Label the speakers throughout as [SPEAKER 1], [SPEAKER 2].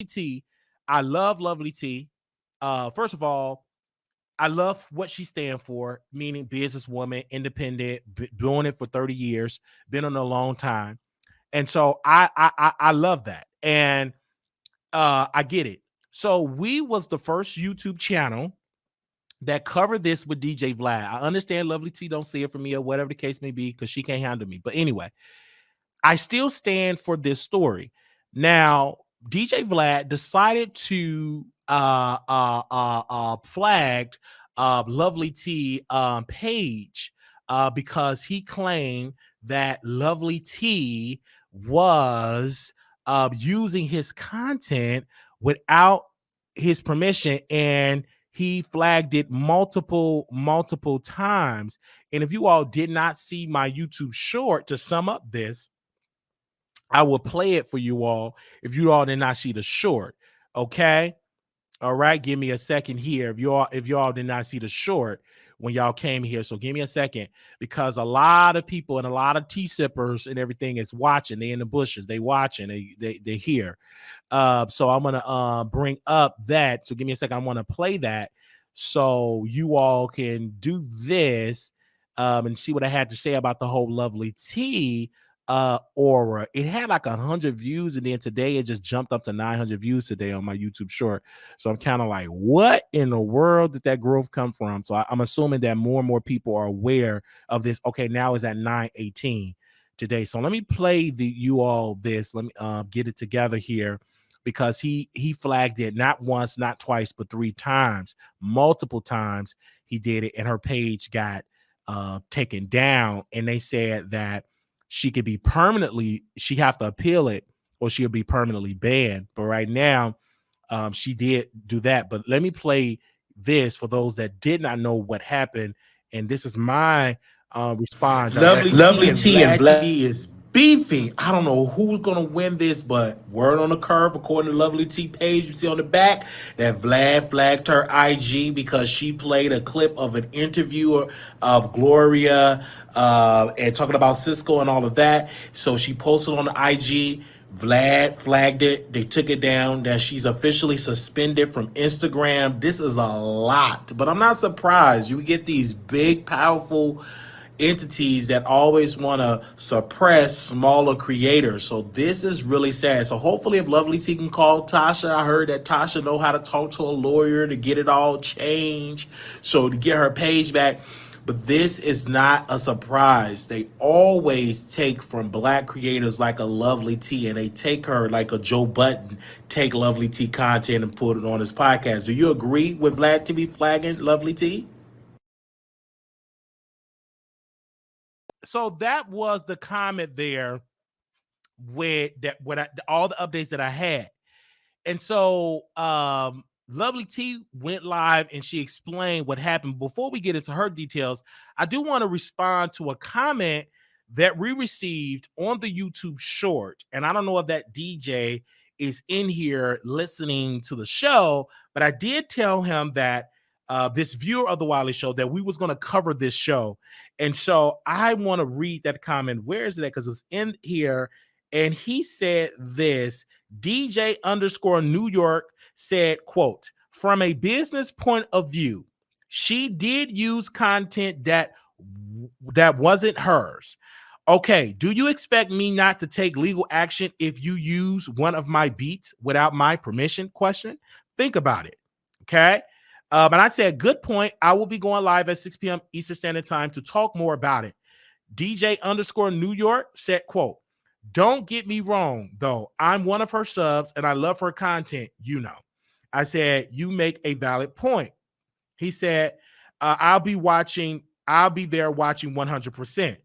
[SPEAKER 1] Lovelyti, I love Lovelyti. First of all, I love what she stands for, meaning businesswoman, independent, doing it for 30 years, been on a long time. And so I love that. And I get it. So we was the first YouTube channel that covered this with DJ Vlad. I understand Lovelyti don't see it for me or whatever the case may be because she can't handle me. But anyway, I still stand for this story. Now, DJ Vlad decided to flagged Lovelyti page because he claimed that Lovelyti was using his content without his permission, and he flagged it multiple times. And if you all did not see my YouTube short, to sum up this, I will play it for you all if you all did not see the short. Okay. All right. Give me a second here. If you all did not see the short when y'all came here. So give me a second, because a lot of people and a lot of tea sippers and everything is watching. They in the bushes. They watching. They hear. So I'm gonna bring up that. So give me a second. I want to play that so you all can do this and see what I had to say about the whole Lovelyti aura. It had like 100 views, and then today it just jumped up to 900 views today on my YouTube short. So I'm kind of like, what in the world did that growth come from? So I'm assuming that more and more people are aware of this. Okay, now it's at 918 today. So let me play you all this. Let me get it together here, because he flagged it not once, not twice, but 3 times, multiple times he did it, and her page got taken down, and they said that she could be she have to appeal it, or she'll be permanently banned. But right now, she did do that. But let me play this for those that did not know what happened. And this is my response. Lovelyti and Vlad is beefing. I don't know who's gonna win this, but word on the curve, according to Lovelyti page, you see on the back that Vlad flagged her IG because she played a clip of an interview of Gloria and talking about Cisco and all of that. So she posted on the IG. Vlad flagged it. They took it down. That she's officially suspended from Instagram. This is a lot, but I'm not surprised. You get these big, powerful entities that always want to suppress smaller creators. So this is really sad. So hopefully, if Lovelyti can call Tasha, I heard that Tasha know how to talk to a lawyer to get it all changed, so to get her page back. But this is not a surprise. They always take from black creators like a Lovelyti, and they take her like a Joe Budden, take Lovelyti content and put it on his podcast. Do you agree with Vlad to be flagging Lovelyti? So that was the comment there with that, all the updates that I had. And so Lovelyti went live and she explained what happened. Before we get into her details, I do want to respond to a comment that we received on the YouTube short. And I don't know if that DJ is in here listening to the show, but I did tell him that this viewer of the Wiley Show, that we was going to cover this show. And so I want to read that comment. Where is it at? Because it was in here. And he said this: DJ underscore New York said, quote, from a business point of view, she did use content that wasn't hers. Okay, do you expect me not to take legal action if you use one of my beats without my permission? Question. Think about it. Okay. And I said, good point. I will be going live at 6 p.m. Eastern Standard Time to talk more about it. DJ underscore New York said, quote, don't get me wrong, though. I'm one of her subs and I love her content. You know, I said, you make a valid point. He said, I'll be there watching 100%.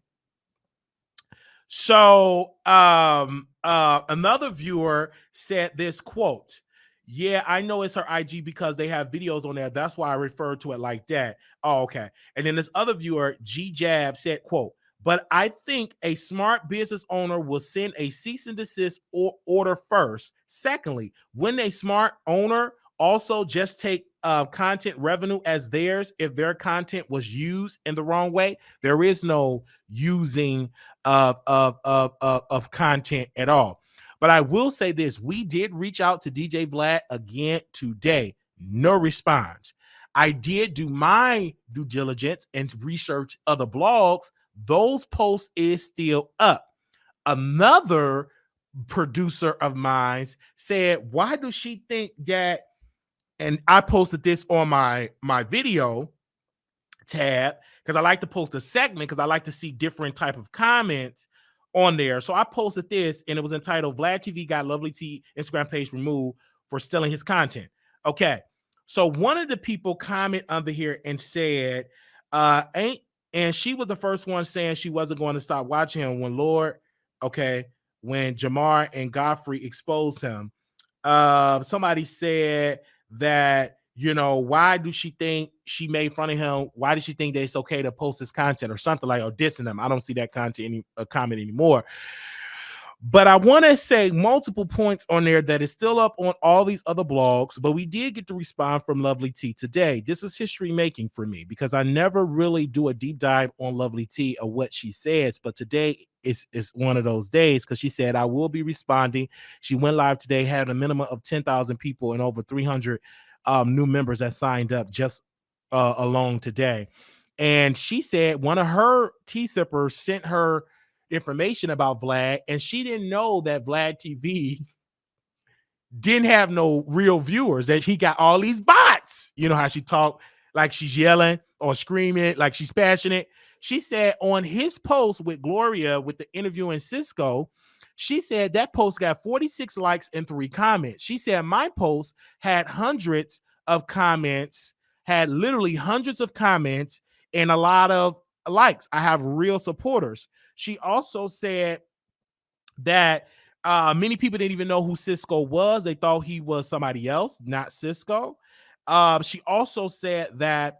[SPEAKER 1] So another viewer said this, quote, yeah, I know it's her IG because they have videos on there. That's why I refer to it like that. Oh, okay. And then this other viewer, G Jab, said, quote, but I think a smart business owner will send a cease and desist order first. Secondly, when a smart owner also just take content revenue as theirs if their content was used in the wrong way. There is no using of content at all. But I will say this, we did reach out to DJ Vlad again today. No response. I did do my due diligence and research other blogs. Those posts is still up. Another producer of mine said, why does she think that? And I posted this on my video tab because I like to post a segment because I like to see different type of comments on there. So I posted this and it was entitled Vlad TV got Lovelyti Instagram page removed for stealing his content. Okay. So one of the people comment under here and said, ain't, and she was the first one saying she wasn't going to stop watching him when when Jamar and Godfrey exposed him. Somebody said that, why do she think she made fun of him? Why does she think that it's okay to post his content or something or dissing him? I don't see that comment anymore. But I want to say multiple points on there that is still up on all these other blogs, but we did get to respond from Lovelyti today. This is history making for me because I never really do a deep dive on Lovelyti or what she says, but today is one of those days because she said, I will be responding. She went live today, had a minimum of 10,000 people and over 300 new members that signed up just alone today. And she said one of her tea sippers sent her information about Vlad, and she didn't know that Vlad TV didn't have no real viewers, that he got all these bots. You know how she talked like she's yelling or screaming like she's passionate. She said on his post with Gloria with the interview in Cisco, she said that post got 46 likes and 3 comments. She said my post had hundreds of comments, had literally hundreds of comments and a lot of likes. I have real supporters. She also said that many people didn't even know who Cisco was. They thought he was somebody else, not Cisco. She also said that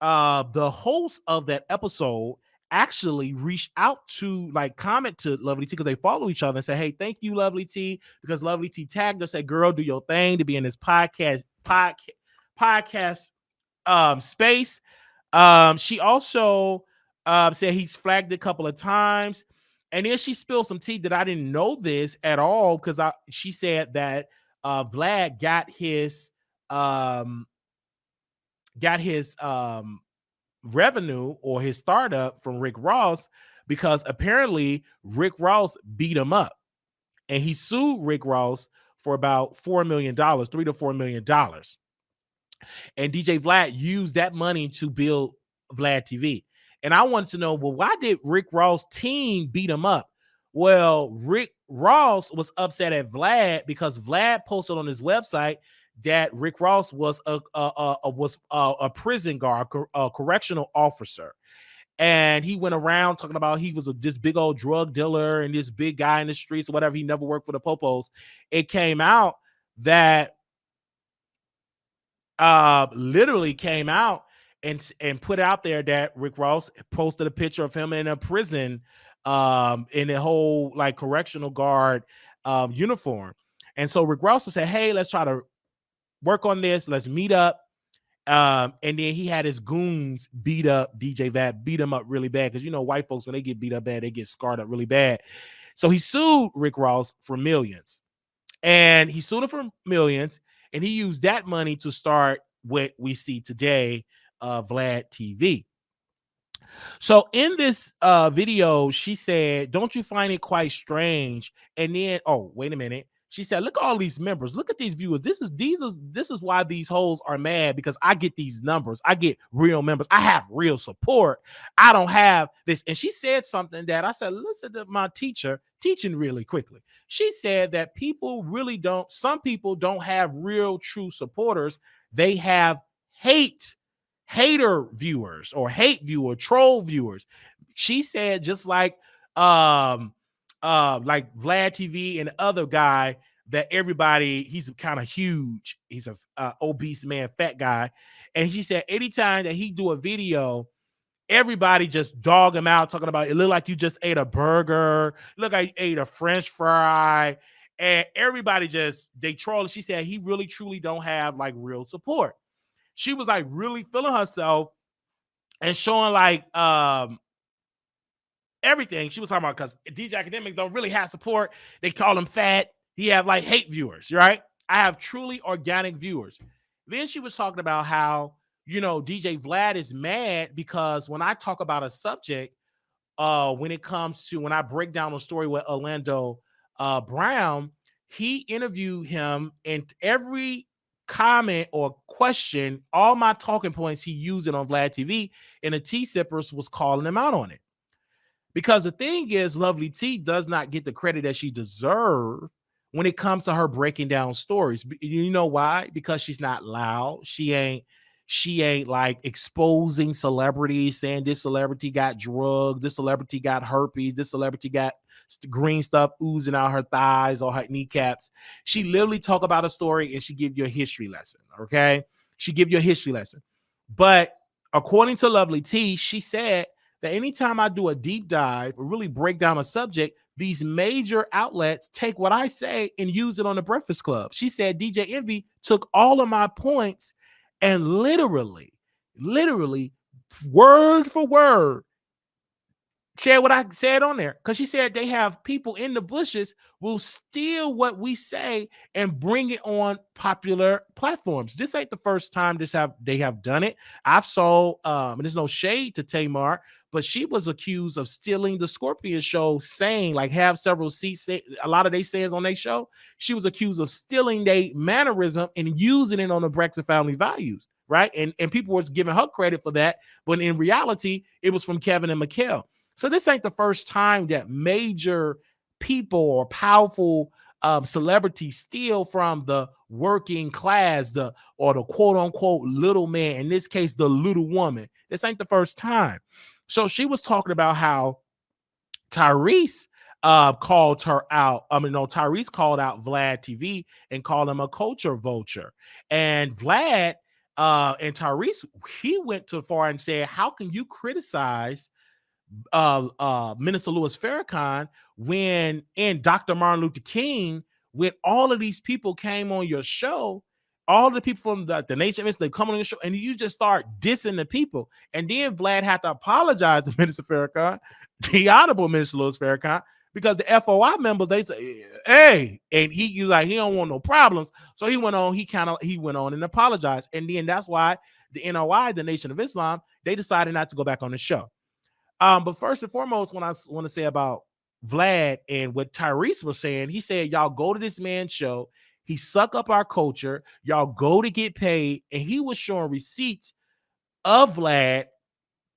[SPEAKER 1] the host of that episode actually reached out to comment to Lovelyti because they follow each other and say, hey, thank you, Lovelyti, because Lovelyti tagged us, said, girl, do your thing to be in this podcast space. She also said he's flagged a couple of times. And then she spilled some tea that I didn't know this at all because she said that Vlad got his revenue or his startup from Rick Ross because apparently Rick Ross beat him up and he sued Rick Ross for about $4 million, $3 to $4 million. And DJ Vlad used that money to build Vlad TV. And I wanted to know, well, why did Rick Ross' team beat him up? Well, Rick Ross was upset at Vlad because Vlad posted on his website that Rick Ross was a prison guard, a correctional officer. And he went around talking about he was this big old drug dealer and this big guy in the streets or whatever. He never worked for the Popos. It came out that literally came out and put out there that Rick Ross posted a picture of him in a prison in a whole correctional guard uniform. And so Rick Ross said, hey, let's try to work on this. Let's meet up. And then he had his goons beat up DJ Vlad, beat him up really bad. Because, white folks, when they get beat up bad, they get scarred up really bad. So he sued Rick Ross for millions. And he sued him for millions. And he used that money to start what we see today, Vlad TV. So in this video, she said, don't you find it quite strange? And then, oh, wait a minute. She said, look at all these members. Look at these viewers. This is why these hoes are mad, because I get these numbers. I get real members. I have real support. I don't have this. And she said something that I said, listen to my teacher teaching really quickly. She said that some people don't have real true supporters. They have hater viewers or troll viewers. She said just like Vlad TV and the other guy that everybody, he's kind of huge. He's a obese man, fat guy. And she said anytime that he do a video, everybody just dog him out, talking about it look like you just ate a burger, look like you ate a French fry, and everybody they troll. She said he really truly don't have real support. She was really feeling herself and showing everything. She was talking about because DJ Academics don't really have support. They call him fat. He have like hate viewers, right? I have truly organic viewers. Then she was talking about how, DJ Vlad is mad because when I talk about a subject, when it comes to when I break down a story with Orlando Brown, he interviewed him, and every comment or question, all my talking points, he used it on Vlad TV, and the T Sippers was calling him out on it. Because the thing is, Lovelyti does not get the credit that she deserves when it comes to her breaking down stories. You know why? Because she's not loud. She ain't like exposing celebrities, saying this celebrity got drugs, this celebrity got herpes, this celebrity got green stuff oozing out her thighs or her kneecaps. She literally talk about a story and she give you a history lesson. Okay, she give you a history lesson. But according to Lovelyti, she said that anytime I do a deep dive or really break down a subject, these major outlets take what I say and use it on the Breakfast Club. She said DJ Envy took all of my points and literally, word for word, share what I said on there. Because she said they have people in the bushes will steal what we say and bring it on popular platforms. This ain't the first time they have done it. I've saw, and there's no shade to Tamar, but she was accused of stealing the Scorpion show, saying like have several seats, a lot of they says on their show. She was accused of stealing their mannerism and using it on the Breakfast Family Values, right? And people were giving her credit for that, but in reality, it was from Kevin and Mikkel. So this ain't the first time that major people or powerful celebrities steal from the working class, or the quote unquote little man. In this case, the little woman. This ain't the first time. So she was talking about how Tyrese called her out. Tyrese called out Vlad TV and called him a culture vulture. And Vlad and Tyrese, he went too far and said, how can you criticize Minister Louis Farrakhan when in Dr. Martin Luther King, when all of these people came on your show, all the people from the Nation, they come on the show, and you just start dissing the people. And then Vlad had to apologize to Minister Farrakhan, the Honorable Minister Louis Farrakhan, because the FOI members, they say, hey, and he's like, he don't want no problems. So he went on and apologized. And then that's why the NOI, the Nation of Islam, they decided not to go back on the show. But first and foremost, when I want to say about Vlad and what Tyrese was saying, he said, y'all go to this man's show. He suck up our culture. Y'all go to get paid. And he was showing receipts of Vlad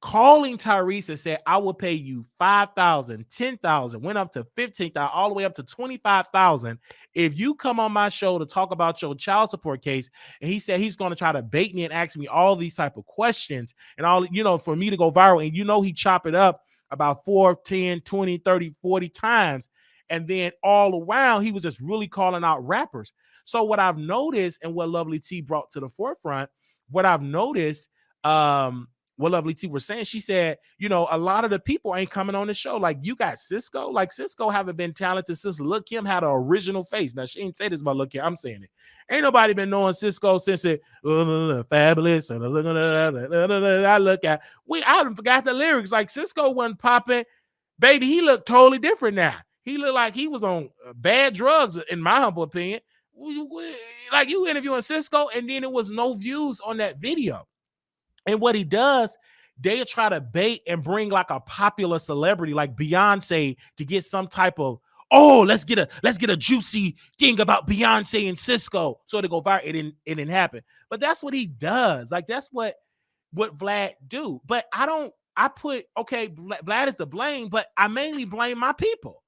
[SPEAKER 1] calling Tyrese and said, I will pay you $5,000, $10,000, went up to $15,000, all the way up to $25,000 if you come on my show to talk about your child support case. And he said he's going to try to bait me and ask me all these type of questions and all, for me to go viral. And he chop it up about 4, 10, 20, 30, 40 times. And then all around, he was just really calling out rappers. So what I've noticed, and what Lovelyti brought to the forefront, what I've noticed, what Lovelyti was saying, she said, a lot of the people ain't coming on the show. Like, you got Cisco. Like, Cisco haven't been talented since Lil' Kim had an original face. Now, she ain't say this about Lil' Kim. I'm saying it. Ain't nobody been knowing Cisco since it fabulous. I forgot the lyrics. Like, Cisco wasn't popping. Baby, he looked totally different now. He looked like he was on bad drugs, in my humble opinion. Like, you interviewing Cisco, and then it was no views on that video. And what he does, they'll try to bait and bring like a popular celebrity like Beyonce to get some type of, let's get a juicy thing about Beyonce and Cisco, so to go viral. It didn't happen. But that's what he does. Like, that's what Vlad do. But Vlad is to blame, but I mainly blame my people.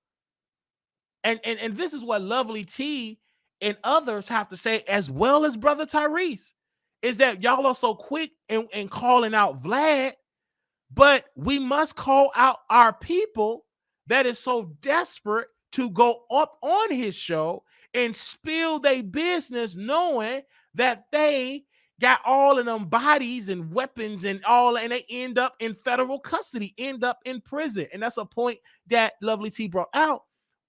[SPEAKER 1] And this is what Lovelyti and others have to say, as well as Brother Tyrese, is that y'all are so quick in calling out Vlad, but we must call out our people that is so desperate to go up on his show and spill their business, knowing that they got all of them bodies and weapons and all, and they end up in federal custody, end up in prison. And that's a point that Lovelyti brought out.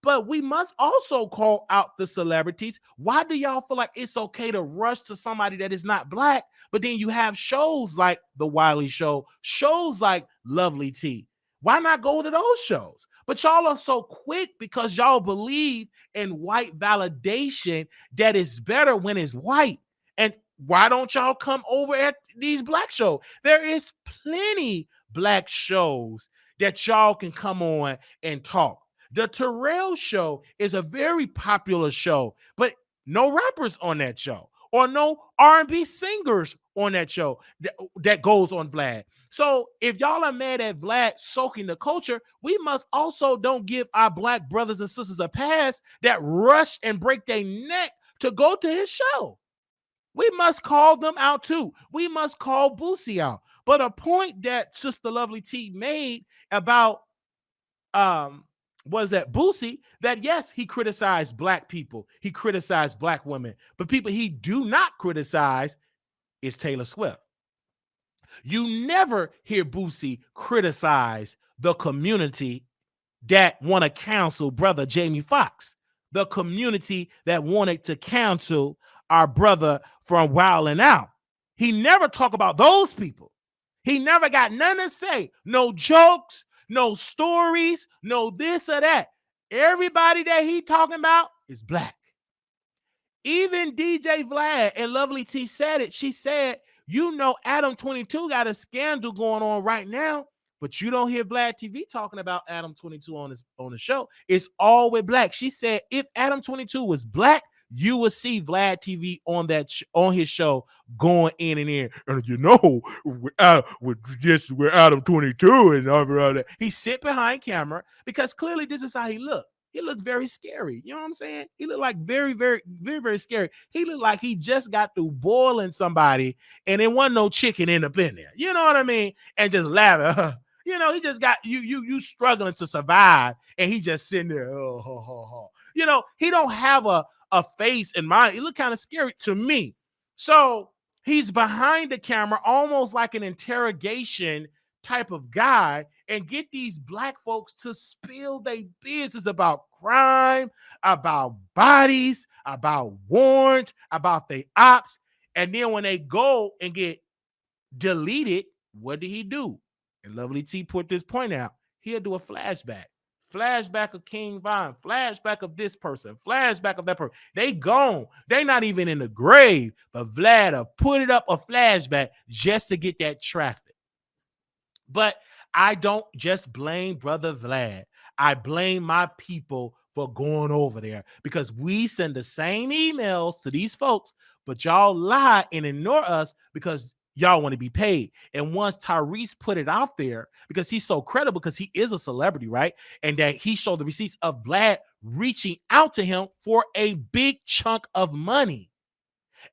[SPEAKER 1] But we must also call out the celebrities. Why do y'all feel like it's okay to rush to somebody that is not black, but then you have shows like the Wiley Show, shows like Lovelyti? Why not go to those shows? But y'all are so quick because y'all believe in white validation that it's better when it's white. And why don't y'all come over at these black shows? There is plenty black shows that y'all can come on and talk. The Terrell Show is a very popular show, but no rappers on that show or no R&B singers on that show that goes on Vlad. So if y'all are mad at Vlad soaking the culture, we must also don't give our black brothers and sisters a pass that rush and break their neck to go to his show. We must call them out too. We must call Boosie out. But a point that Sister Lovelyti made about was that Boosie, that yes, he criticized black people, he criticized black women, but people he do not criticize is Taylor Swift. You never hear Boosie criticize the community that want to cancel brother Jamie Foxx, the community that wanted to cancel our brother from Wildin' Out. He never talk about those people. He never got nothing to say. No jokes, no stories, no this or that. Everybody that he talking about is black. Even DJ Vlad and Lovelyti said it. She said, you know, Adam 22 got a scandal going on right now, but you don't hear Vlad TV talking about Adam 22 on the show. It's all with black. She said, if Adam 22 was black, you will see Vlad TV on on his show going in and in. And you know, with Adam 22 and all that, he sit behind camera because clearly this is how he looked. He looked very scary. You know what I'm saying? He looked like very, very, very, very scary. He looked like he just got through boiling somebody and there wasn't no chicken end up in there. You know what I mean? And just laughing. You know, he just got you struggling to survive, and he just sitting there. You know, he don't have a face in mind. It looked kind of scary to me. So he's behind the camera, almost like an interrogation type of guy, and get these black folks to spill their business about crime, about bodies, about warrants, about their ops. And then when they go and get deleted, what did he do? And Lovelyti put this point out. He'll do a flashback. Flashback of King Von, flashback of this person, flashback of that person. They gone. They not even in the grave. But Vlad put it up a flashback just to get that traffic. But I don't just blame Brother Vlad. I blame my people for going over there because we send the same emails to these folks, but y'all lie and ignore us because y'all want to be paid. And once Tyrese put it out there, because he's so credible, because he is a celebrity, right? And that he showed the receipts of Vlad reaching out to him for a big chunk of money.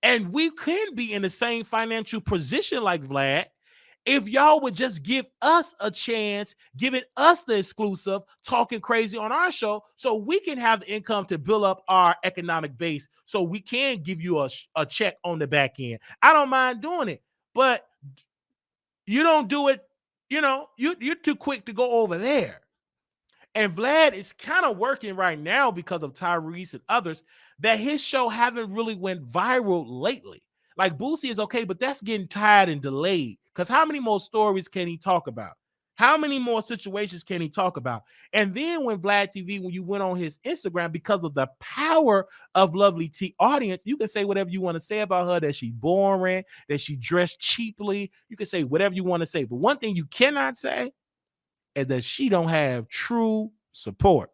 [SPEAKER 1] And we can be in the same financial position like Vlad if y'all would just give us a chance, giving us the exclusive, talking crazy on our show, so we can have the income to build up our economic base, so we can give you a check on the back end. I don't mind doing it, but you don't do it. You know, you're too quick to go over there. And Vlad is kind of working right now because of Tyrese and others that his show haven't really went viral lately. Like Boosie is okay, but that's getting tired and delayed. Because how many more stories can he talk about? How many more situations can he talk about? And then when Vlad TV, when you went on his Instagram, because of the power of Lovelyti audience, you can say whatever you want to say about her, that she boring, that she dressed cheaply. You can say whatever you want to say. But one thing you cannot say is that she don't have true support.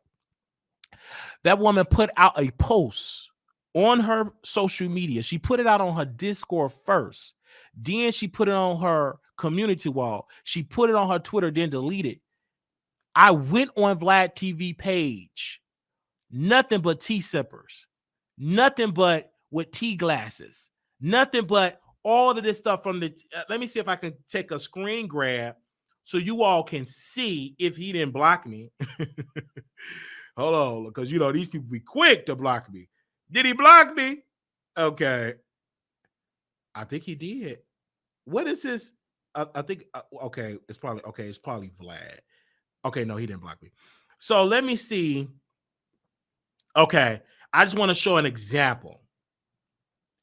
[SPEAKER 1] That woman put out a post on her social media. She put it out on her Discord first. Then she put it on her community wall. She put it on her Twitter, then deleted. I went on Vlad TV page. Nothing but tea sippers. Nothing but with tea glasses. Nothing but all of this stuff from the... let me see if I can take a screen grab so you all can see if he didn't block me. Hold on, because, you know, these people be quick to block me. Did he block me? Okay. I think he did. What is this? I think, okay, it's probably Vlad. Okay, no, he didn't block me. So let me see. Okay, I just want to show an example.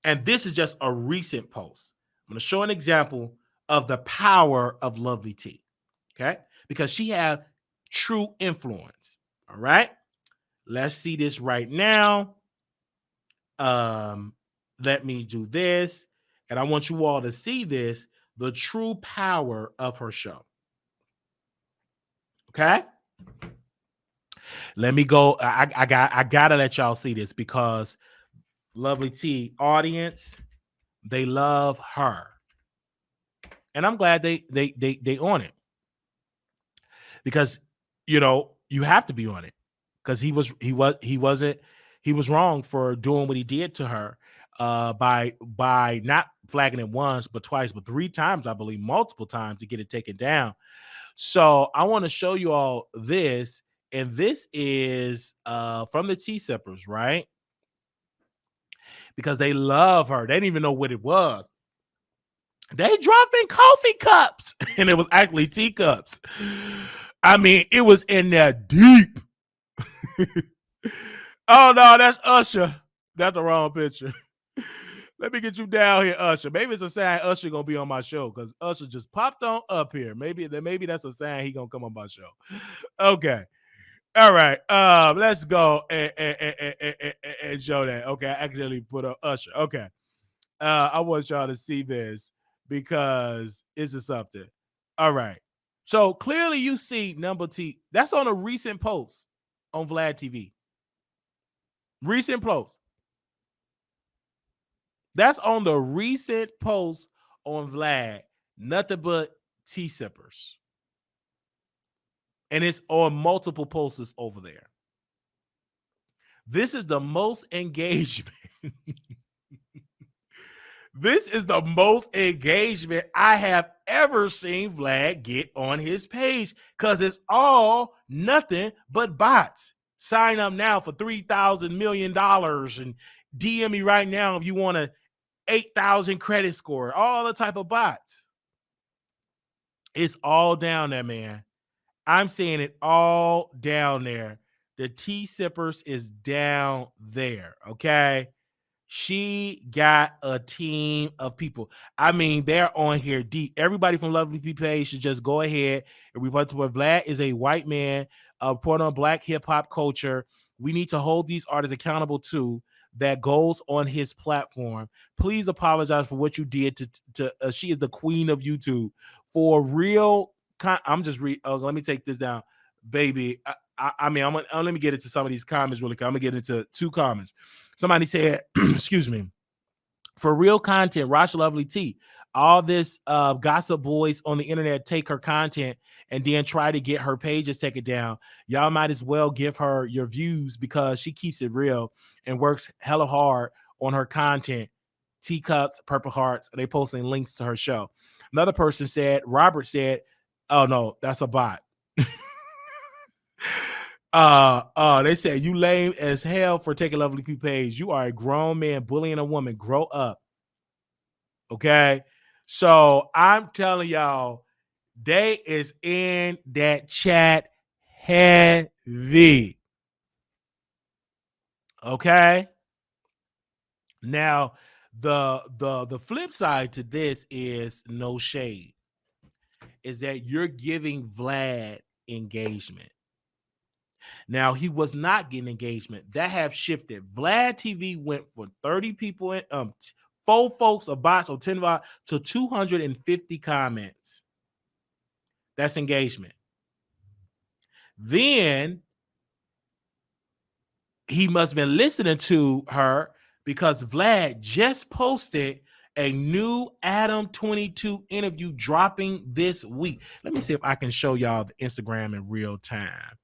[SPEAKER 1] And this is just a recent post. I'm going to show an example of the power of Lovelyti. Okay? Because she have true influence. All right. Let's see this right now. Let me do this. And I want you all to see this, the true power of her show. Okay. Let me go. I gotta let y'all see this because Lovelyti audience, they love her. And I'm glad they on it. Because you have to be on it. Because he was wrong for doing what he did to her by not flagging it once but twice, but 3 times, I believe, multiple times to get it taken down. So I want to show you all this, and this is from the Tea Sippers, right? Because they love her. They didn't even know what it was. They dropped in coffee cups, and it was actually teacups. I mean, it was in there deep. Oh no, that's Usher. That's the wrong picture. Let me get you down here, Usher. Maybe it's a sign Usher gonna be on my show because Usher just popped on up here. Maybe that's a sign he gonna come on my show. Okay. All right. Let's go and show that. Okay, I actually put up Usher. Okay. I want y'all to see this because this is something. All right. So clearly you see number T. That's on a recent post on Vlad TV. Recent post. That's on the recent post on Vlad. Nothing but tea sippers. And it's on multiple posters over there. This is the most engagement. This is the most engagement I have ever seen Vlad get on his page because it's all nothing but bots. Sign up now for $3,000 million and DM me right now if you want a 8,000 credit score. All the type of bots. It's all down there, man. I'm seeing it all down there. The tea sippers is down there, okay? She got a team of people. I mean, they're on here deep. Everybody from Lovelyti page should just go ahead and report to what Vlad is a white man, report on black hip hop culture. We need to hold these artists accountable too. That goes on his platform. Please apologize for what you did to she is the queen of YouTube for real. I'm just let me take this down, baby. I mean, let me get into some of these comments really quick. I'm gonna get into 2 comments. Somebody said, excuse me, for real content, Rasha Lovelyti. All this gossip boys on the internet take her content and then try to get her pages taken down. Y'all might as well give her your views because she keeps it real and works hella hard on her content. Teacups, Purple Hearts, they posting links to her show. Another person said, Robert said, oh no, that's a bot. They said you lame as hell for taking Lovelyti page. You are a grown man bullying a woman. Grow up. Okay. So I'm telling y'all, they is in that chat heavy. Okay. Now, the flip side to this is no shade. Is that you're giving Vlad engagement. Now, he was not getting engagement. That have shifted. Vlad TV went for 30 people, 4 folks, a box, or 10 to 250 comments. That's engagement. Then he must have been listening to her because Vlad just posted a new Adam 22 interview dropping this week. Let me see if I can show y'all the Instagram in real time.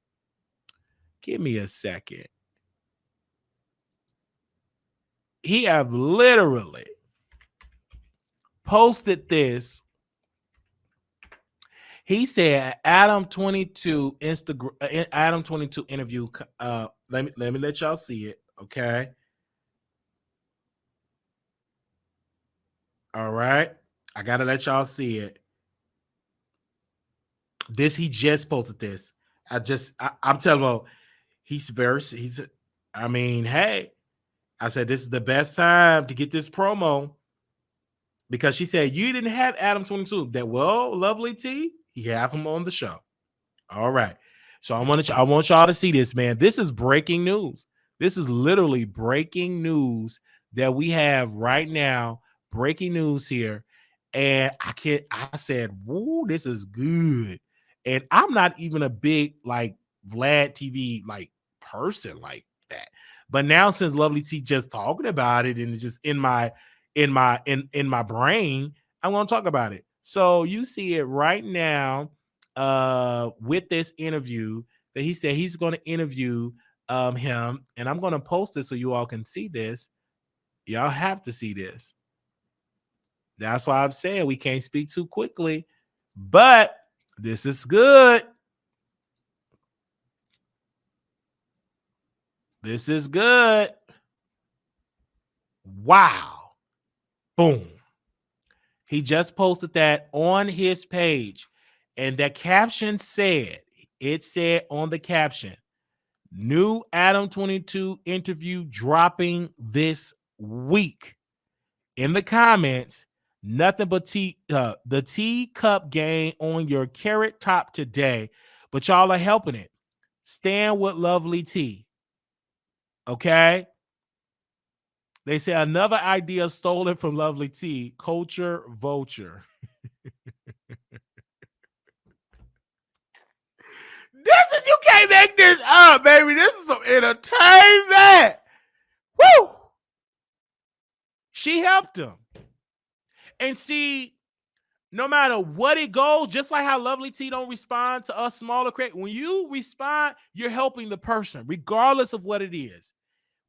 [SPEAKER 1] Give me a second. He have literally posted this. He said Adam 22 Instagram Adam 22 interview. Let me let y'all see it. Okay. All right. I gotta let y'all see it. He just posted this. I'm telling you, I mean, hey, I said this is the best time to get this promo because she said you didn't have Adam 22. That Lovelyti, he have him on the show. All right. So I want y'all to see this, man. This is breaking news. This is literally breaking news that we have right now. Breaking news here. And I said, woo, this is good. And I'm not even a big like Vlad TV like person like that. But now since Lovelyti just talking about it and it's just in my brain, I'm gonna talk about it. So you see it right now with this interview that he said he's going to interview him, and I'm going to post it so you all can see this. Y'all have to see this. That's why I'm saying we can't speak too quickly, but this is good. This is good. Wow. Boom. He just posted that on his page, and that caption said, it said on the caption, new Adam 22 interview dropping this week. In the comments, nothing but the teacup game on your carrot top today, but y'all are helping it. Stand with Lovelyti. Okay? They say another idea stolen from Lovelyti, culture vulture. This is, you can't make this up, baby. This is some entertainment. Woo! She helped him. And see, no matter what it goes, just like how Lovelyti don't respond to us smaller creators, when you respond, you're helping the person, regardless of what it is.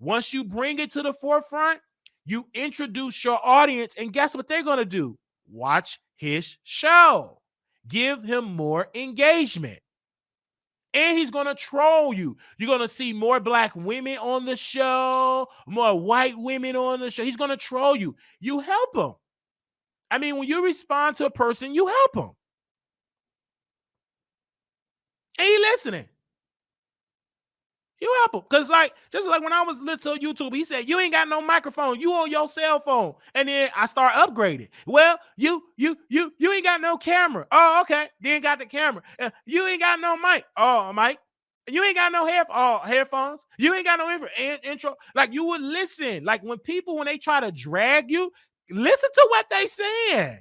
[SPEAKER 1] Once you bring it to the forefront, you introduce your audience, and guess what they're going to do? Watch his show. Give him more engagement. And he's going to troll you. You're going to see more black women on the show, more white women on the show. He's going to troll you. You help him. I mean, when you respond to a person, you help him. And he listening. You help him. Because like, just like when I was listening to YouTube, he said, you ain't got no microphone. You on your cell phone. And then I start upgrading. Well, you ain't got no camera. Oh, okay. Then got the camera. You ain't got no mic. Oh, mic. You ain't got no headphones. You ain't got no intro. Like you would listen. Like when they try to drag you, listen to what they saying.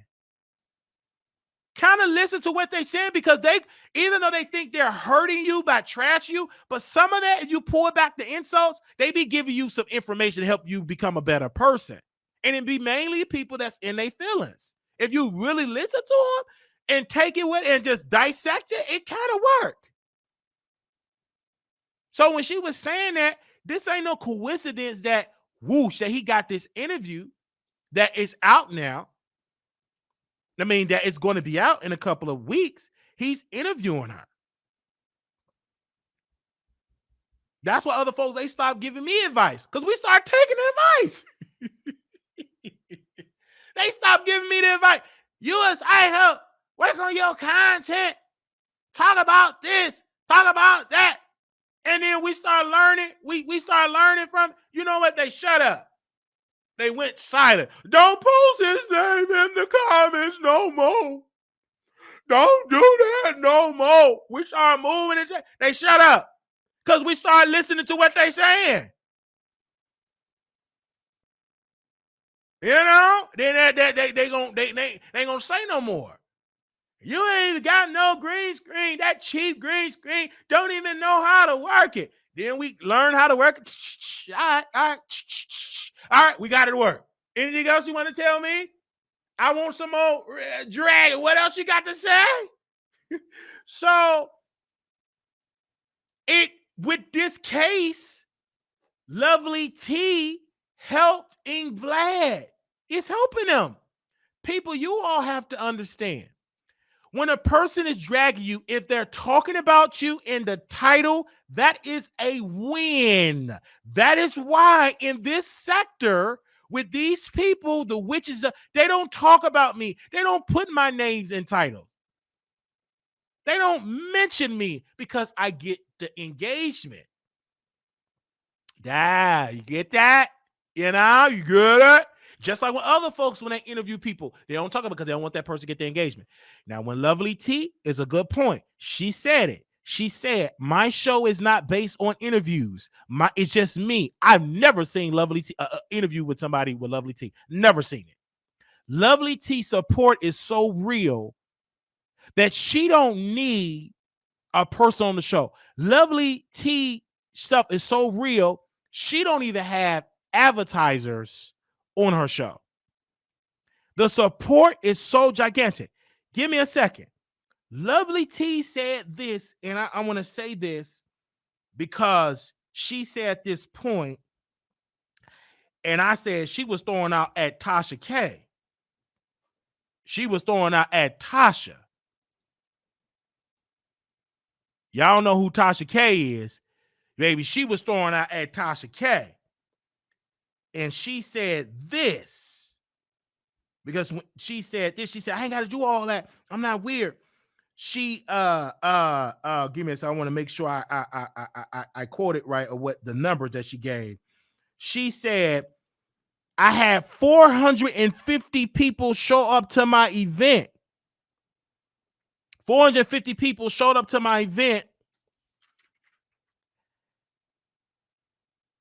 [SPEAKER 1] Kind of listen to what they saying, because they, even though they think they're hurting you by trashing you, but some of that, if you pull back the insults, they be giving you some information to help you become a better person. And it be mainly people that's in their feelings. If you really listen to them and take it with and just dissect it, it kind of work. So when she was saying that, this ain't no coincidence that whoosh, that he got this interview that is out now. I mean, that it's going to be out in a couple of weeks. He's interviewing her. That's why other folks, they stopped giving me advice, because we start taking advice. They stopped giving me the advice. I help work on your content. Talk about this. Talk about that. And then we start learning. We start learning from, you know what? They shut up. They went silent. Don't post his name in the comments no more. Don't do that no more. We start moving and they shut up, because we start listening to what they saying. You know, then they gonna say no more. You ain't got no green screen. That cheap green screen, don't even know how to work it. Then we learn how to work it. All right, we got it to work. Anything else you want to tell me? I want some more drag. What else you got to say? So, with this case, Lovelyti helping Vlad. It's helping them. People, you all have to understand. When a person is dragging you, if they're talking about you in the title, that is a win. That is why in this sector, with these people, the witches, they don't talk about me. They don't put my names in titles. They don't mention me, because I get the engagement. You get that? You know, you get it? Just like when other folks, when they interview people, they don't talk about it because they don't want that person to get the engagement. Now, when Lovelyti is a good point, she said it. She said, my show is not based on interviews. It's just me. I've never seen Lovelyti interview with somebody with Lovelyti. Never seen it. Lovelyti support is so real that she don't need a person on the show. Lovelyti stuff is so real, she don't even have advertisers on her show. The support is so gigantic. Give me a second. Lovelyti said this, and I want to say this because she said at this point, and I said she was throwing out at Tasha K. She was throwing out at Tasha. Y'all know who Tasha K is. Baby, she was throwing out at Tasha K. And she said this. Because when she said this, she said, I ain't got to do all that. I'm not weird. She give me a second. I want to make sure I quote it right, or what the numbers that she gave. She said, I had 450 people show up to my event. 450 people showed up to my event.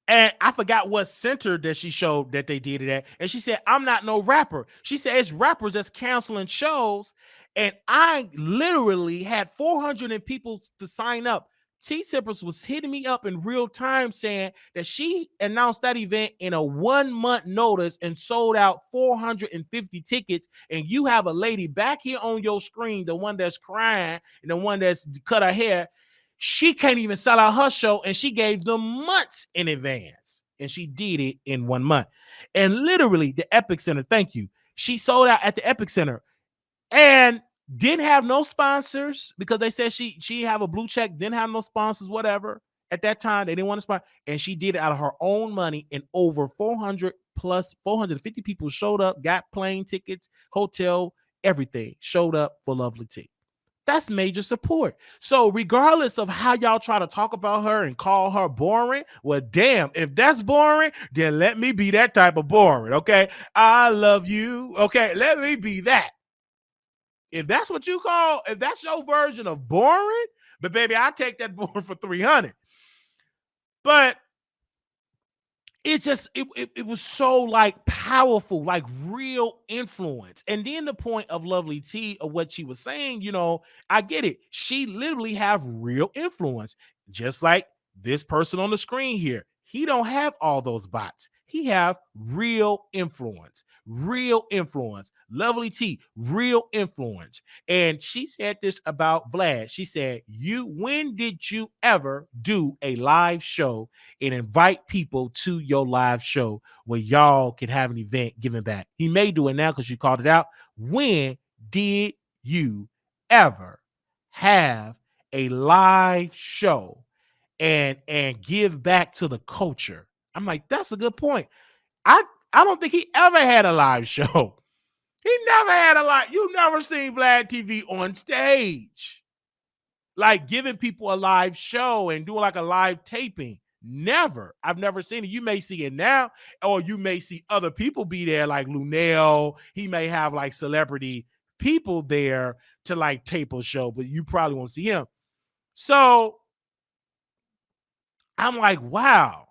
[SPEAKER 1] And I forgot what center that she showed that they did it at. And she said, I'm not no rapper. She said, it's rappers that's canceling shows. And I literally had 400 people to sign up. T-Sippers was hitting me up in real time saying that she announced that event in a 1 month notice and sold out 450 tickets. And you have a lady back here on your screen, the one that's crying and the one that's cut her hair. She can't even sell out her show, and she gave them months in advance, and she did it in 1 month. And literally, the Epic Center, thank you. She sold out at the Epic Center and didn't have no sponsors because they said she have a blue check, didn't have no sponsors, whatever. At that time, they didn't want to sponsor, and she did it out of her own money. And over 450 people showed up, got plane tickets, hotel, everything, showed up for Lovelyti. That's major support. So regardless of how y'all try to talk about her and call her boring, well, damn, if that's boring, then let me be that type of boring, okay? I love you, okay? Let me be that. If that's what you call, if that's your version of boring, but baby, I take that boring for 300. But it's just, it was so like powerful, like real influence. And then the point of Lovelyti, of what she was saying, you know, I get it. She literally have real influence, just like this person on the screen here. He don't have all those bots. He have real influence, Lovelyti, real influence. And she said this about Vlad. She said, when did you ever do a live show and invite people to your live show where y'all can have an event giving back? He may do it now because you called it out. When did you ever have a live show and give back to the culture? I'm like, that's a good point. I don't think he ever had a live show. He never had a live. You never seen Vlad TV on stage, like giving people a live show and doing like a live taping. Never. I've never seen it. You may see it now, or you may see other people be there, like Lunel. He may have like celebrity people there to like tape a show, but you probably won't see him. So I'm like, wow.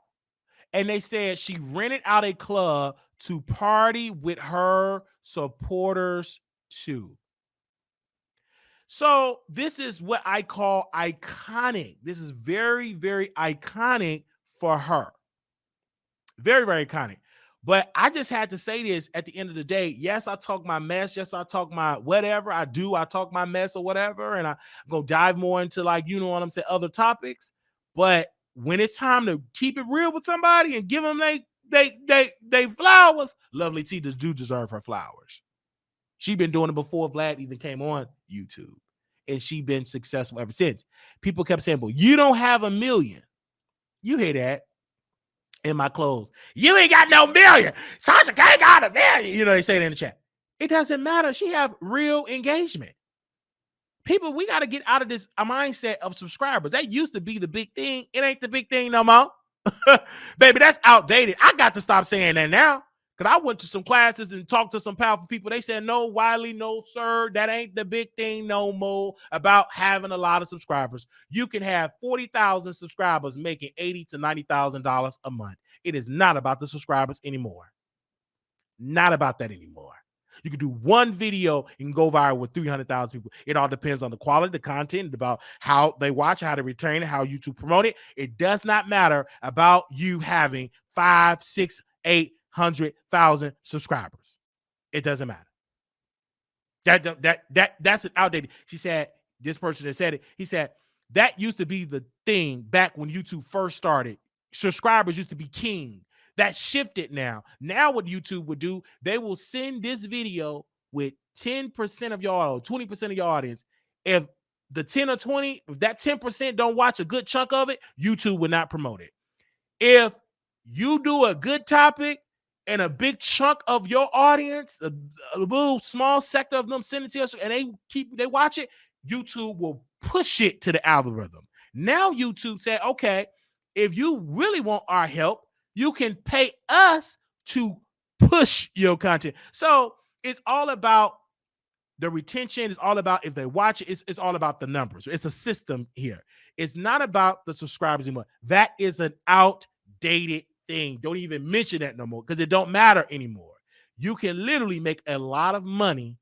[SPEAKER 1] And they said she rented out a club to party with her supporters too. So this is what I call iconic. This is very, very iconic for her. Very, very iconic. But I just had to say this at the end of the day. Yes, I talk my mess. Yes, I talk my whatever. I talk my mess or whatever. And I'm going to dive more into, like, you know what I'm saying, other topics. But when it's time to keep it real with somebody and give them they flowers, Lovelyti do deserve her flowers. She been doing it before Vlad even came on YouTube. And she been successful ever since. People kept saying, well, you don't have 1 million. You hear that in my clothes. You ain't got no million. Tasha K got 1 million. You know, they say it in the chat. It doesn't matter. She have real engagement. People, we got to get out of this mindset of subscribers. That used to be the big thing. It ain't the big thing no more. Baby, that's outdated. I got to stop saying that now. Because I went to some classes and talked to some powerful people. They said, no, Wiley, no, sir. That ain't the big thing no more about having a lot of subscribers. You can have 40,000 subscribers making $80,000 to $90,000 a month. It is not about the subscribers anymore. Not about that anymore. You can do one video and go viral with 300,000 people. It all depends on the quality, the content, about how they watch, how they retain it, how YouTube promote it. It does not matter about you having 5, 6, 800,000 subscribers. It doesn't matter. That's an outdated. She said, this person that said it, he said, that used to be the thing back when YouTube first started. Subscribers used to be king. That shifted now. Now what YouTube would do, they will send this video with 10% of your 20% of your audience. If the 10 or 20, if that 10% don't watch a good chunk of it, YouTube will not promote it. If you do a good topic and a big chunk of your audience, a little small sector of them send it to us and they watch it, YouTube will push it to the algorithm. Now YouTube said, okay, if you really want our help, you can pay us to push your content. So it's all about the retention. It's all about if they watch it. It's all about the numbers. It's a system here. It's not about the subscribers anymore. That is an outdated thing. Don't even mention that no more because it don't matter anymore. You can literally make a lot of money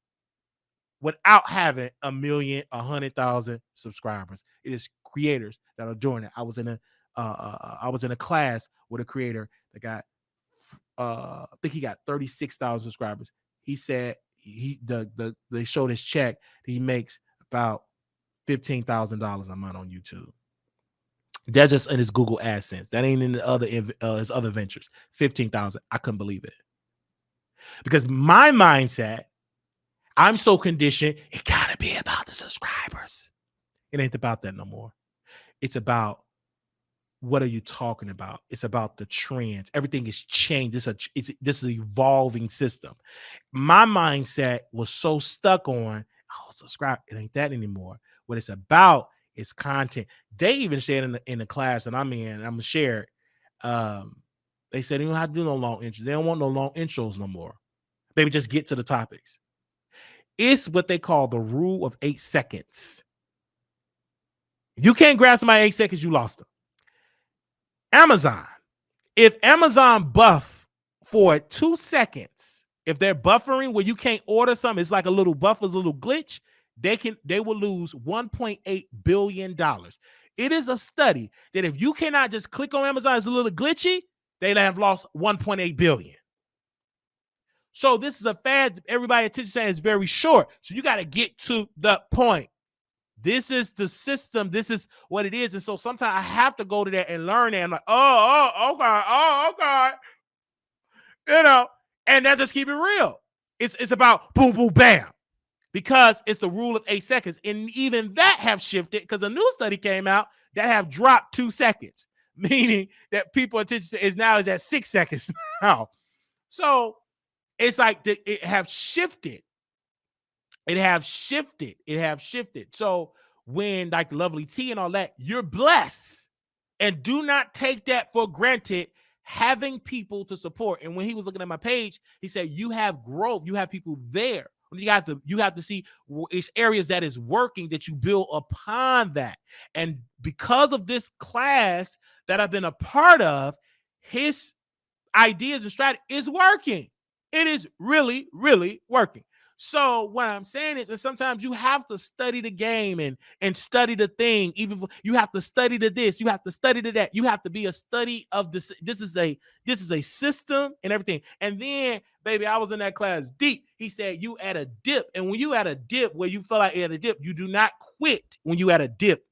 [SPEAKER 1] without having 1 million, 100,000 subscribers. It is creators that are doing it. I was in a class with a creator that got I think he got 36,000 subscribers. He said they showed his check. He makes about $15,000 a month on YouTube. That's just in his Google AdSense. That ain't in the other his other ventures. 15,000. I couldn't believe it. Because my mindset, I'm so conditioned, it gotta be about the subscribers. It ain't about that no more. It's about what are you talking about? It's about the trends. Everything is changed. This is an evolving system. My mindset was so stuck on, subscribe. It ain't that anymore. What it's about is content. They even said in the class that I'm in, I'm gonna share it. They said you don't have to do no long intros. They don't want no long intros no more. They would just get to the topics. It's what they call the rule of 8 seconds. If you can't grasp my 8 seconds, you lost them. Amazon. If Amazon buff for 2 seconds, if they're buffering where you can't order something, it's like a little buffer, a little glitch, they will lose $1.8 billion. It is a study that if you cannot just click on Amazon, it's a little glitchy, they have lost $1.8 billion. So this is a fad. Everybody attention span is very short. So you got to get to the point. This is the system. This is what it is. And so sometimes I have to go to that and learn that. I'm like, okay. And that just keep it real. It's about boom, boom, bam. Because it's the rule of 8 seconds. And even that have shifted because a new study came out that have dropped 2 seconds, meaning that people attention is at 6 seconds now. So it's like it have shifted. It have shifted. So when like Lovelyti and all that, you're blessed. And do not take that for granted, having people to support. And when he was looking at my page, he said, you have growth. You have people there. You have to see it's areas that is working that you build upon that. And because of this class that I've been a part of, his ideas and strategy is working. It is really, really working. So what I'm saying is that sometimes you have to study the game and study the thing. Even you have to study the this, you have to study the that. You have to be a study of this. This is a system and everything. And then, baby, I was in that class deep. He said you at a dip, and when you at a dip where you feel like you're at a dip, you do not quit. When you at a dip,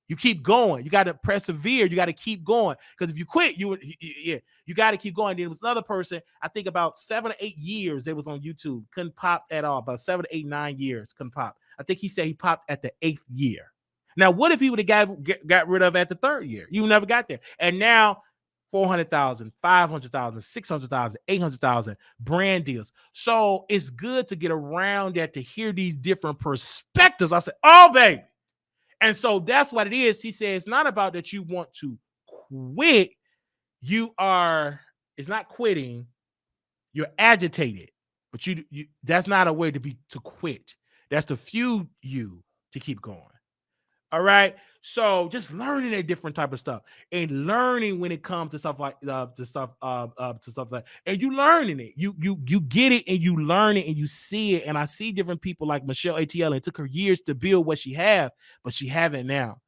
[SPEAKER 1] you keep going. You got to persevere. You got to keep going. Because if you quit, you got to keep going. There was another person, I think about 7 or 8 years, they was on YouTube. Couldn't pop at all. About 7 to 8, 9 years, couldn't pop. I think he said he popped at the 8th year. Now, what if he would have got rid of at the 3rd year? You never got there. And now 400,000, 500,000, 600,000, 800,000 brand deals. So it's good to get around that, to hear these different perspectives. I said, oh, baby. And so that's what it is. He says it's not about that you want to quit. It's not quitting. You're agitated, but you that's not a way to quit. That's to fuel you to keep going. All right. So just learning a different type of stuff and learning when it comes to stuff like to stuff like, and you learning it. You get it and you learn it and you see it. And I see different people like Michelle ATL, and it took her years to build what she have, but she have it now.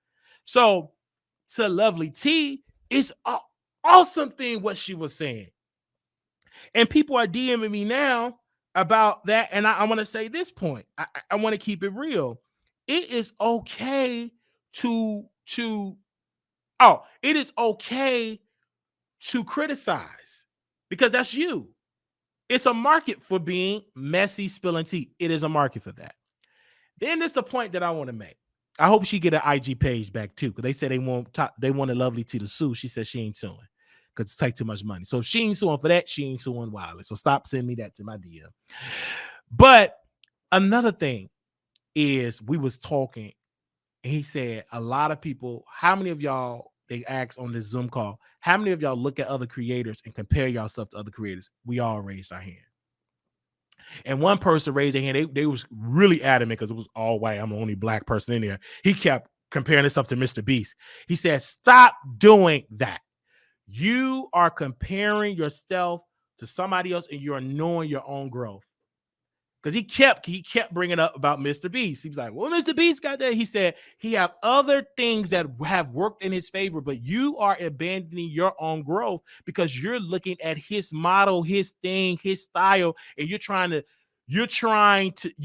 [SPEAKER 1] So to Lovelyti, it's an awesome thing what she was saying. And people are DMing me now about that. And I want to say this point. I want to keep it real. It is okay it is okay to criticize because that's you. It's a market for being messy, spilling tea. It is a market for that. Then there's the point that I want to make. I hope she get an IG page back too, because they said they wanted Lovelyti to sue. She said she ain't suing because it's take too much money. So if she ain't suing for that, she ain't suing Wiley. So stop sending me that to my DM. But another thing is we was talking, and he said a lot of people, how many of y'all, they asked on this Zoom call, how many of y'all look at other creators and compare yourself to other creators? We all raised our hand. And one person raised their hand. They was really adamant because it was all white. I'm the only black person in there. He kept comparing himself to Mr. Beast. He said, stop doing that. You are comparing yourself to somebody else and you're knowing your own growth. Because he kept bringing up about Mr. Beast. He was like, well, Mr. Beast got that. He said he have other things that have worked in his favor, but you are abandoning your own growth because you're looking at his model, his thing, his style, and you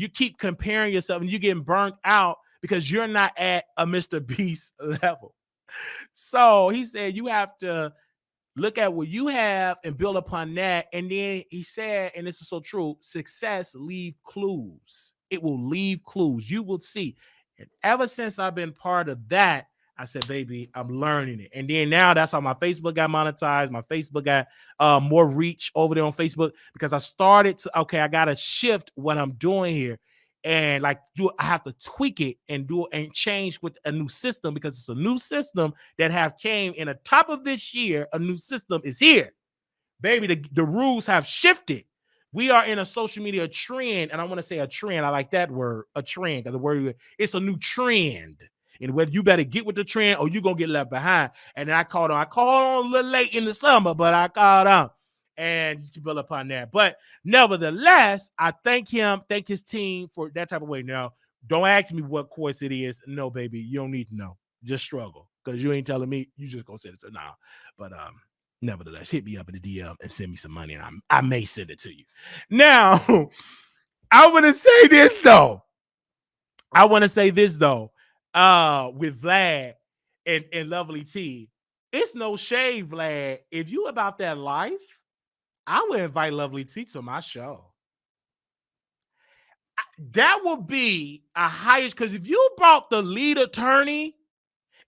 [SPEAKER 1] keep comparing yourself and you're getting burnt out because you're not at a Mr. Beast level. So he said you have to look at what you have and build upon that. And then he said, and this is so true, success leave clues. It will leave clues. You will see. And ever since I've been part of that, I said, baby, I'm learning it. And then now that's how my Facebook got monetized. My Facebook got more reach over there on Facebook because I started to, I got to shift what I'm doing here. And I have to tweak it and change with a new system because it's a new system that came in the top of this year. A new system is here, baby. The rules have shifted. We are in a social media trend, and I want to say a trend. I like that word, a trend, because the word, it's a new trend. And whether you better get with the trend or you're going to get left behind. And then I called on a little late in the summer, but I called on. And just build upon that. But nevertheless, I thank his team for that type of way. Now, don't ask me what course it is. No, baby, you don't need to know. Just struggle. Because you ain't telling me. You just going to say it now. But nevertheless, hit me up in the DM and send me some money, and I may send it to you. Now, I want to say this, though. With Vlad and Lovelyti, it's no shade, Vlad. If you about that life, I would invite Lovelyti to my show. That would be a highest, because if you brought the lead attorney,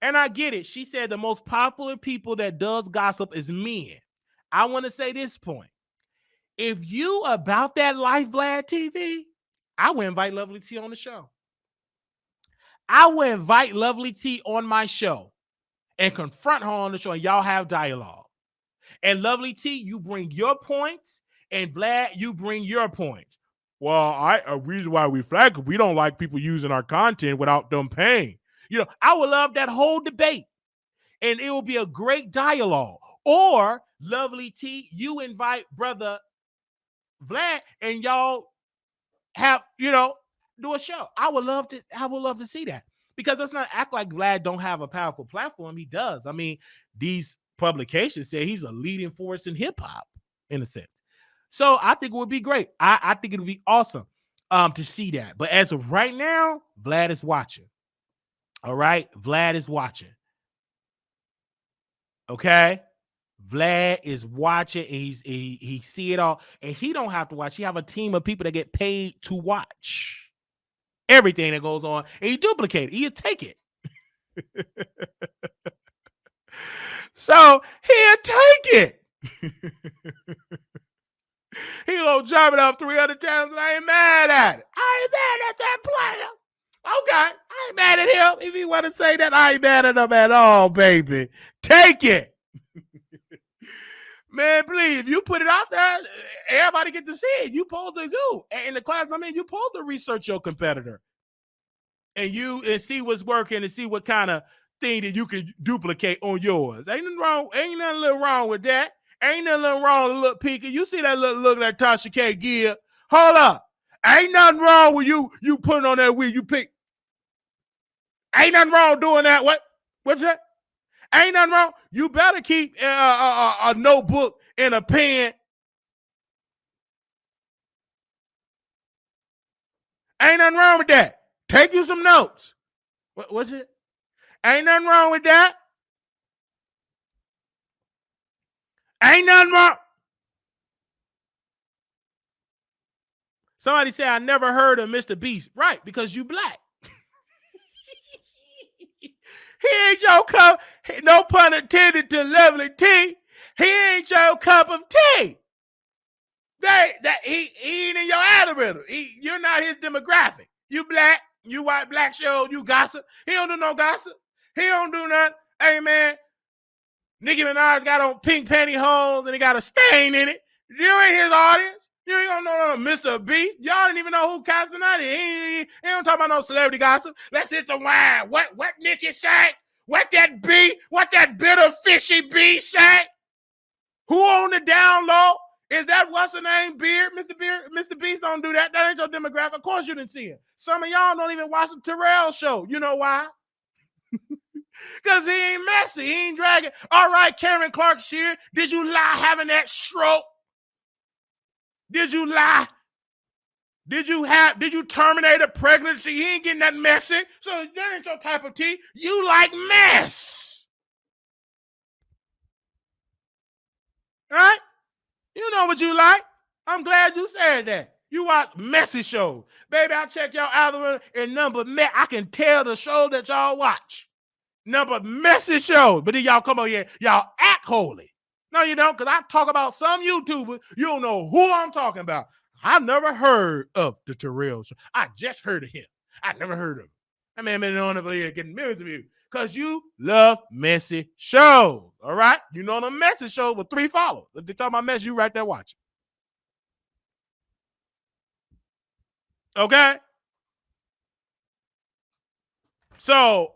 [SPEAKER 1] and I get it, she said the most popular people that does gossip is men. I want to say this point. If you about that life, Vlad TV, I would invite Lovelyti on the show. I would invite Lovelyti on my show and confront her on the show, and y'all have dialogue. And Lovelyti, you bring your points, and Vlad, you bring your points. Well, a reason why we flag, we don't like people using our content without them paying. I would love that whole debate, and it will be a great dialogue. Or Lovelyti, you invite brother Vlad, and y'all have do a show. I would love to see that, because let's not act like Vlad don't have a powerful platform. He does. I mean, these publications say he's a leading force in hip hop in a sense. So I think it would be great. I think it would be awesome to see that. But as of right now, Vlad is watching. All right, Vlad is watching. Okay, Vlad is watching, and he see it all, and he don't have to watch. He have a team of people that get paid to watch everything that goes on, and he duplicate it. He'll take it. So he'll take it. He gonna jump it up 300 times, and I ain't mad at it. I ain't mad at that player. Okay, I ain't mad at him. If he want to say that, I ain't mad at him at all, baby. Take it. Man, please, if you put it out there, everybody get to see it. You supposed to do. In the class, I mean, you supposed to research your competitor and see what's working and see what kind of thing that you can duplicate on yours. Ain't nothing little wrong with that. Ain't nothing wrong with little Pika. You see that little look that Tasha K give? Hold up. Ain't nothing wrong with you putting on that wig. You pick. Ain't nothing wrong doing that. What's that? Ain't nothing wrong. You better keep a notebook and a pen. Ain't nothing wrong with that. Take you some notes. What's it? Ain't nothing wrong with that. Ain't nothing wrong. Somebody said, I never heard of Mr. Beast. Right, because you black. He ain't your cup. No pun intended to Lovelyti. He ain't your cup of tea. He ain't in your algorithm. You're not his demographic. You black, you white, black show, you gossip. He don't do no gossip. He don't do nothing. Hey, man, Nicki Minaj got on pink pantyhose and he got a stain in it. You ain't his audience. You ain't gonna know Mr. B. Y'all don't even know who Casanati is. He don't talk about no celebrity gossip. Let's hit the wine. What Nicki say? What that bitter fishy B say? Who on the down low? Is that what's the name? Beard? Mr. Beast don't do that. That ain't your demographic. Of course you didn't see him. Some of y'all don't even watch the Terrell show. You know why? Because he ain't messy. He ain't dragging. All right, Karen Clark Shear, did you lie having that stroke? Did you lie? Did you terminate a pregnancy? He ain't getting that messy. So that ain't your type of tea. You like mess. All right? You know what you like. I'm glad you said that. You watch messy shows. Baby, I check y'all algorithm and number I can tell the show that y'all watch. Number messy shows. But then y'all come over here, y'all act holy. No, you don't, because I talk about some YouTubers. You don't know who I'm talking about. I never heard of the Terrell Show. I just heard of him. I never heard of him. That man been on over here getting millions of views because you love messy shows. All right? You know the messy show with 3 followers. If they talk about mess, you right there watching. Okay? So,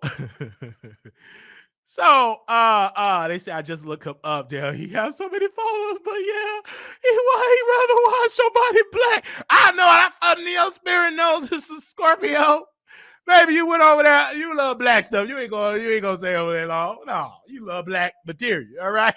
[SPEAKER 1] they say I just look him up there. He has so many followers, but yeah, he rather watch somebody black. I know that fucking Neo Spirit knows it's a Scorpio. Baby, you went over there. You love black stuff. You ain't gonna stay over there long. No, you love black material. All right.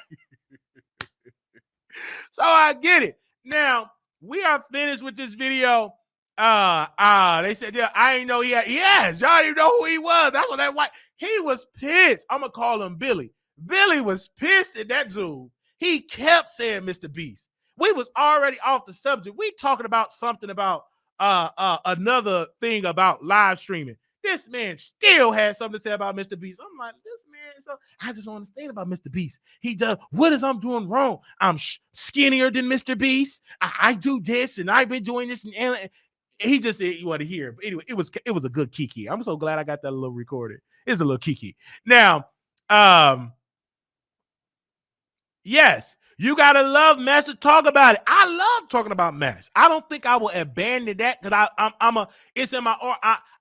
[SPEAKER 1] So I get it. Now we are finished with this video. They said, yeah, I ain't know he had. Yes, y'all didn't know who he was. That's what that white. He was pissed. I'm gonna call him Billy. Billy was pissed at that Zoom. He kept saying Mr. Beast. We was already off the subject. We talking about something about another thing about live streaming. This man still had something to say about Mr. Beast. I'm like, this man, so I just don't understand about Mr. Beast. He does, what is I'm doing wrong? I'm skinnier than Mr. Beast. I do this and I've been doing this. And he just said you want to hear. But anyway, it was a good kiki. I'm so glad I got that little recorded. It's a little kiki. Now, yes, you gotta love mess to talk about it. I love talking about mess. I don't think I will abandon that because it's in my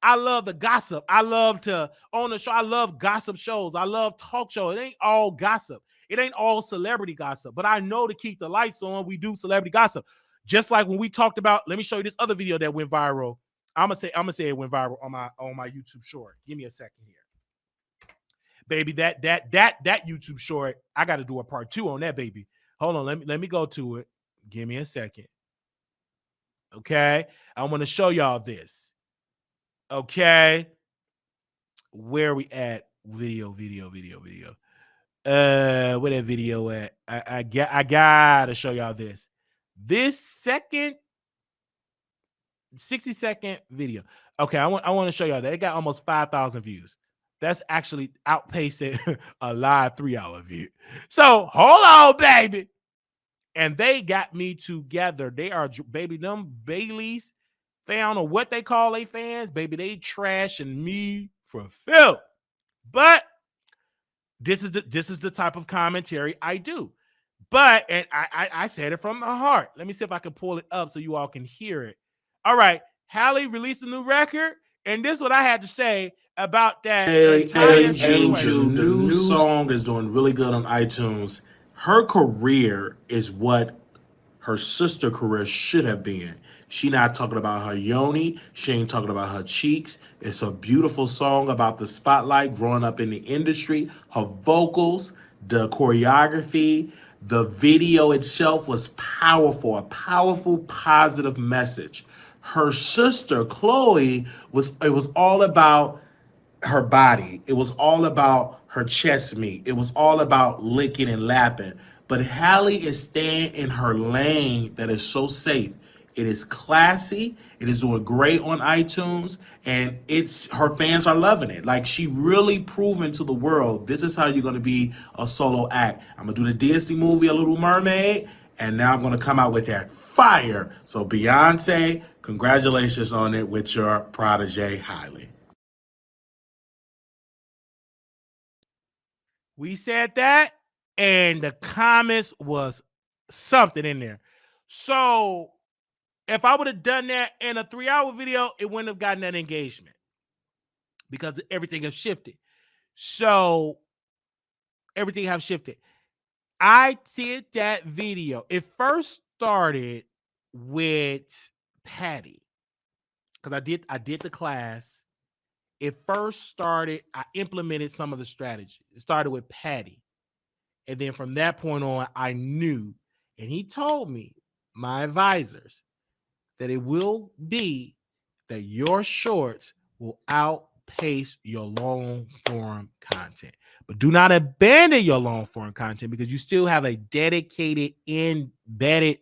[SPEAKER 1] I love the gossip. I love to on the show. I love gossip shows. I love talk shows. It ain't all gossip. It ain't all celebrity gossip. But I know to keep the lights on, we do celebrity gossip. Just like when we talked about, let me show you this other video that went viral. I'm gonna say it went viral on my YouTube short. Give me a second here. Baby, that YouTube short, I got to do a part 2 on that, baby. Hold on, let me go to it. Give me a second. Okay, I want to show y'all this. Okay, where we at? Video. Where that video at? I gotta show y'all this. This 60-second video. Okay, I want to show y'all that it got almost 5,000 views. That's actually outpacing a live 3-hour view. So hold on, baby. And they got me together. They are, baby, them Baileys, they don't know what they call their fans. Baby, they trashing me for filth. But this is the type of commentary I do. But, and I said it from the heart. Let me see if I can pull it up so you all can hear it. All right. Halle released a new record, and this is what I had to say about that entire
[SPEAKER 2] Angel,
[SPEAKER 1] situation.
[SPEAKER 2] the new song is doing really good on iTunes. Her career is what her sister career should have been. She not talking about her yoni. She ain't talking about her cheeks. It's a beautiful song about the spotlight, growing up in the industry. Her vocals, the choreography, the video itself was powerful, a powerful, positive message. Her sister, Chloe, it was all about her body. It was all about her chest meat. It was all about licking and lapping. But Halle is staying in her lane that is so safe. It is classy. It is doing great on iTunes, and it's her fans are loving it. Like, she really proven to the world, this is how you're gonna be a solo act. I'm gonna do the Disney movie, A Little Mermaid, and now I'm gonna come out with that fire. So Beyonce, congratulations on it with your protege, Halle.
[SPEAKER 1] We said that, and the comments was something in there. So if I would have done that in a 3-hour video, it wouldn't have gotten that engagement because everything has shifted. So everything have shifted. I did that video. It first started with Patty because I did the class. It first started, I implemented some of the strategy. It started with Patty. And then from that point on, I knew, and he told me, my advisors, that it will be that your shorts will outpace your long form content. But do not abandon your long form content because you still have a dedicated, embedded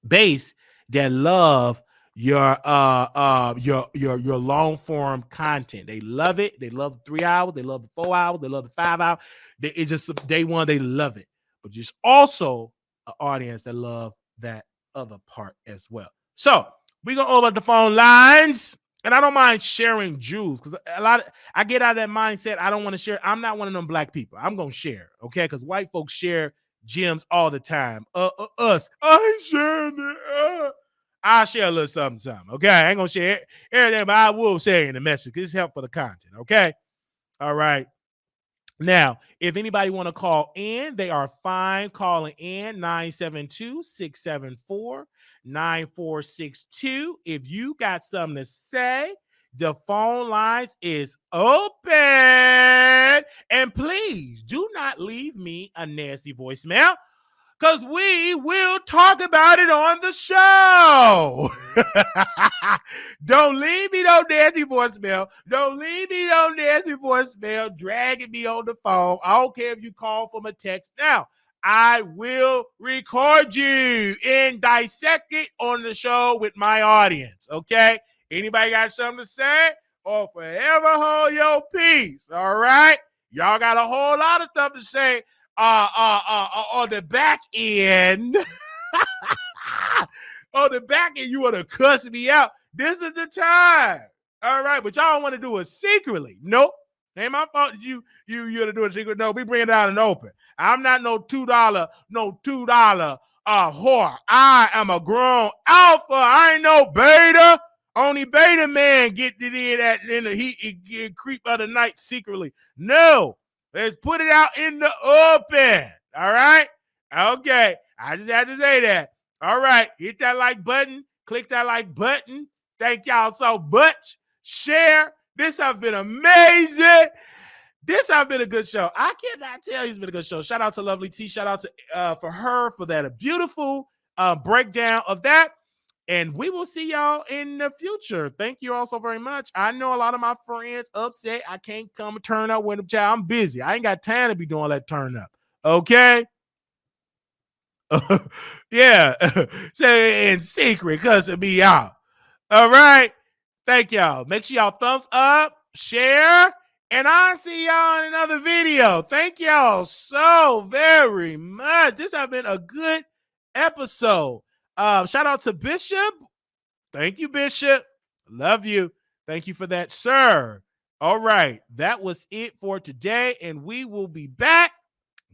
[SPEAKER 1] base that love your long form content. They love it. They love the 3 hours. They love the 4 hours. They love the 5 hours. It's just day one. They love it. But there's also an audience that love that other part as well. So we're gonna open up the phone lines. And I don't mind sharing jewels because I get out of that mindset. I don't want to share. I'm not one of them black people. I'm gonna share, okay? Because white folks share gems all the time. Us, I ain't sharing it. I'll share a little something, okay? I ain't gonna share everything, but I will share in the message because it's help for the content, okay? All right. Now, if anybody want to call in, they are fine calling in 972-674-9462. If you got something to say, the phone lines is open. And please do not leave me a nasty voicemail because we will talk about it on the show. Don't leave me no nasty voicemail. Don't leave me no nasty voicemail dragging me on the phone. I don't care if you call from a text now. I will record you and dissect it on the show with my audience, okay? Anybody got something to say? Or forever hold your peace, all right? Y'all got a whole lot of stuff to say on the back end. On the back end, you want to cuss me out. This is the time. All right, but y'all want to do it secretly. Nope. Ain't my fault that you're to do it secret. No, we bring it out in open. I'm not no $2 whore. I am a grown alpha. I ain't no beta. Only beta man get it in the heat, creep of the night secretly. No. Let's put it out in the open. All right? Okay. I just had to say that. All right. Hit that like button. Click that like button. Thank y'all so much. Share. This has been amazing. This has been a good show. I cannot tell you it's been a good show. Shout out to Lovelyti. Shout out to for her for that beautiful breakdown of that. And we will see y'all in the future. Thank you all so very much. I know a lot of my friends upset I can't come turn up with them, child. I'm busy. I ain't got time to be doing all that turn up. Okay? Yeah. Say in secret, cussing me out. All right. Thank y'all. Make sure y'all thumbs up, share, and I'll see y'all in another video. Thank y'all so very much. This has been a good episode. Shout out to Bishop. Thank you, Bishop. Love you. Thank you for that, sir. All right. That was it for today, and we will be back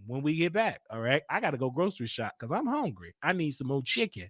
[SPEAKER 1] when we get back. All right. I got to go grocery shop because I'm hungry. I need some more chicken.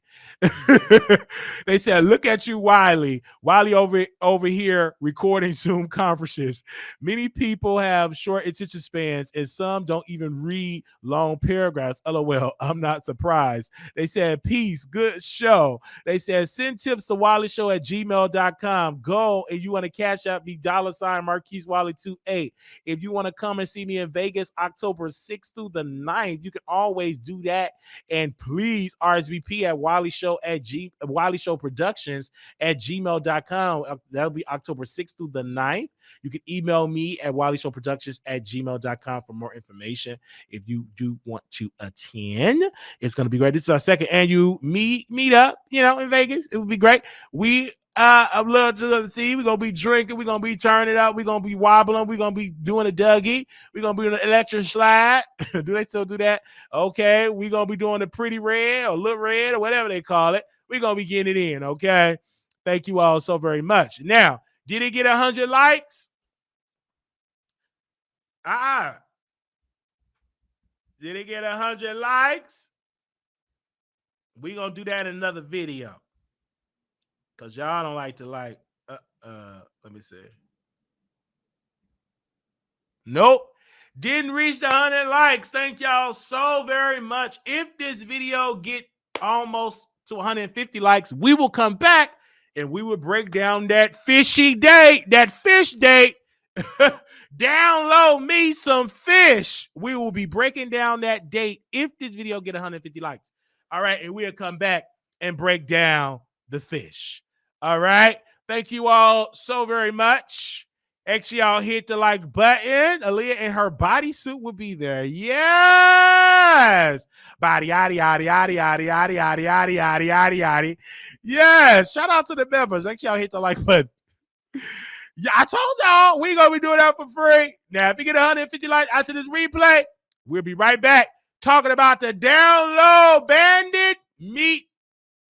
[SPEAKER 1] They said, look at you, Wiley. Wiley over here recording Zoom conferences. Many people have short attention spans and some don't even read long paragraphs. LOL. I'm not surprised. They said, peace, good show. They said, send tips to wileyshow@gmail.com. Go and you want to cash out me $ Marquise Wiley 28. If you want to come and see me in Vegas October 6th through the 9th, you can always do that. And please RSVP at Wiley Show Productions at gmail.com. That'll be October 6th through the 9th. You can email me at wileyshowproductions@gmail.com for more information if you do want to attend. It's going to be great. This is our second annual meet up, in Vegas. It would be great. I'd love to see. We're gonna be drinking, we're gonna be turning up, we're gonna be wobbling, we're gonna be doing a Dougie, we're gonna be doing an electric slide. Do they still do that? Okay, we're gonna be doing the pretty red or little red or whatever they call it. We're gonna be getting it in. Okay. Thank you all so very much. Now, did it get 100 likes? Did it get 100 likes? We're gonna do that in another video. Because y'all don't like to let me see. Nope. Didn't reach the 100 likes. Thank y'all so very much. If this video get almost to 150 likes, we will come back and we will break down that fishy date, that fish date. Download me some fish. We will be breaking down that date if this video get 150 likes. All right, and we'll come back and break down the fish. All right. Thank you all so very much. Actually, y'all hit the like button. Aaliyah in her bodysuit will be there. Yes. Body, yaddy, yaddy, yaddy, yaddy, yaddy, yaddy, yaddy, yaddy, yaddy, yaddy. Yes. Shout out to the members. Make sure y'all hit the like button. Yeah, I told y'all we gonna be doing that for free. Now, if you get 150 likes after this replay, we'll be right back talking about the Down Low Bandit meet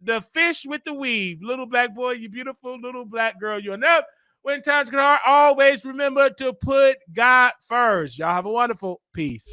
[SPEAKER 1] the fish with the weave. Little black boy, you beautiful little black girl, you're enough. When times get hard, always remember to put God first. Y'all have a wonderful peace.